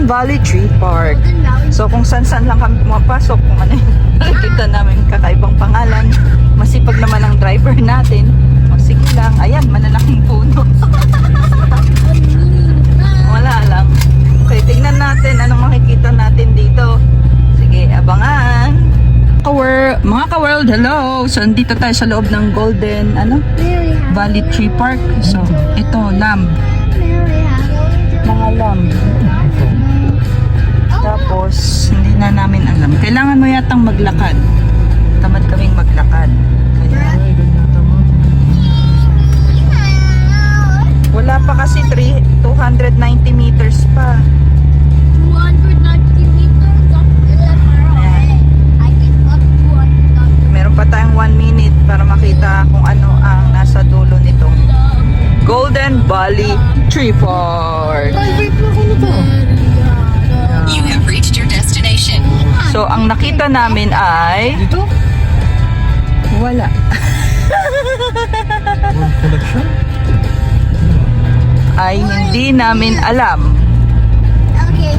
Golden Valley Tree Park. So kung saan-saan lang kami pumapasok, kung ano yung nakikita namin kakaibang pangalan, masipag naman ang driver natin. O sige lang, ayan, malalaking puno. Wala lang. Okay, tingnan natin anong makikita natin dito. Sige, abangan. Mga ka-world, hello! So, andito tayo sa loob ng Golden Valley Tree Park. So, ito, lamb. Mga lamb. Tapos, hindi na namin alam. Kailangan mo yatang maglakad. Tamad kaming maglakad. Kaya, wala pa kasi 290 meters pa. 290 meters up the parallel. I can up 290. Meron pa tayong 1 minute para makita kung ano ang nasa dulo nitong Golden Valley Tree Park. You have reached your destination. So, ang nakita namin ay... Dito? Wala. Collection? Ay hindi namin alam. Okay,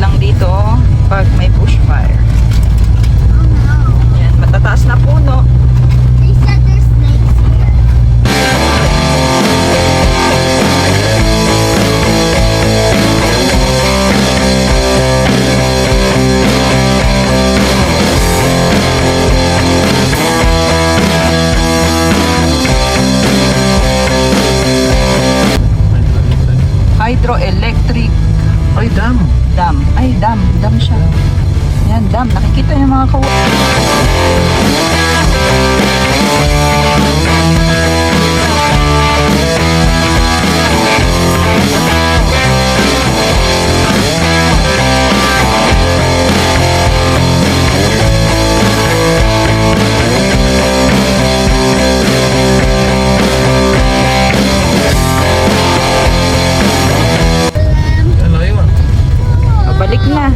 lang dito pag may bushfire. oh no. Yan, matataas na puno. They said there's snakes here. Hydroelectric Ay, dam. dam. Ay, dam siya. Yan, dam. Nakikita niyo mga Ang layo ah. balik na.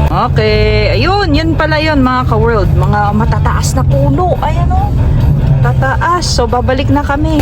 Okay, ayun, yun pala yun mga ka-world, mga matataas na puno, ayan o, tataas, so babalik na kami.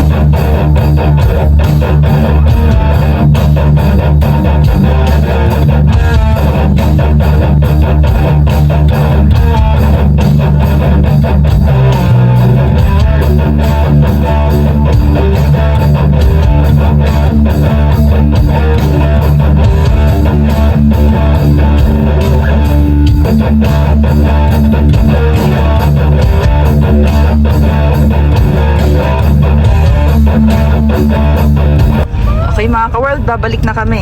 Okay mga ka-world, babalik na kami.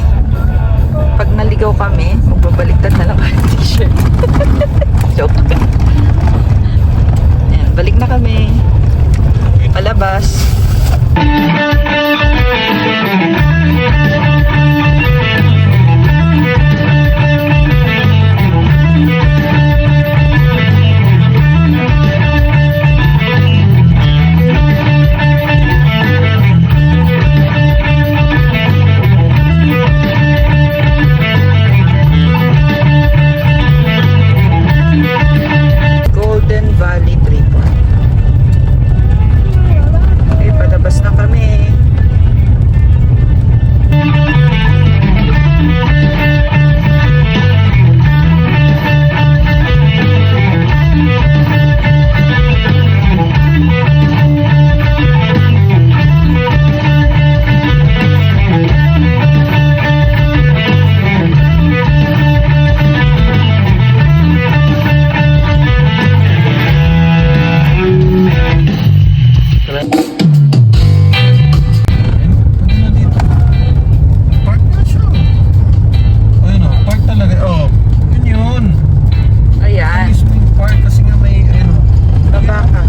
Pag naligaw kami, magbabaliktad na lang ang t-shirt. Joke. Ayan, balik na kami. Palabas. Golden Valley Tripod. Okay, palabas na kami. Park na siya. Ayun o, park talaga. Oh, yun yun. Ayan, Mismo yung park kasi nga may, ayun o. baba ka.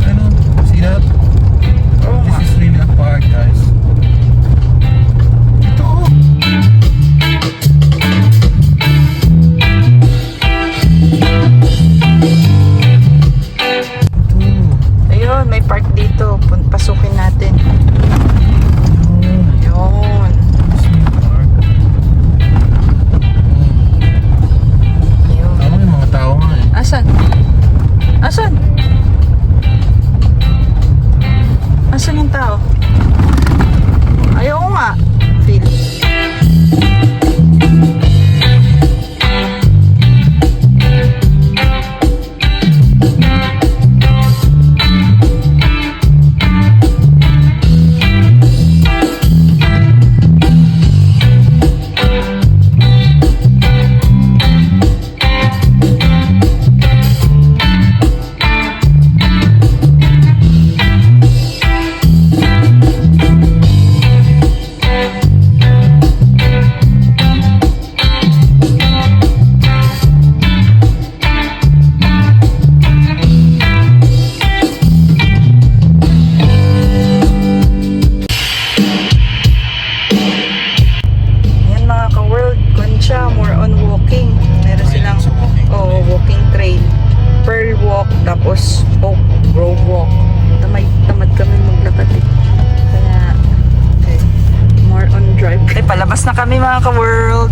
Ayun o, see that? Oo nga. This is really a park, guys. Ito o. Ayun, may park dito. Pasukin natin. Ayun. Ayun. Tama yung mga tao nga eh. Asan? Asan? Asan yung tao? Ayaw nga. Phil. Yan mga ka-world, Concha, more on walking. Meron silang Sa walking. walking trail. Pearl walk, tapos Oak Grove walk. Tamad kami maglakad eh. Kaya, okay, more on drive. Ay, palabas na kami mga ka-world.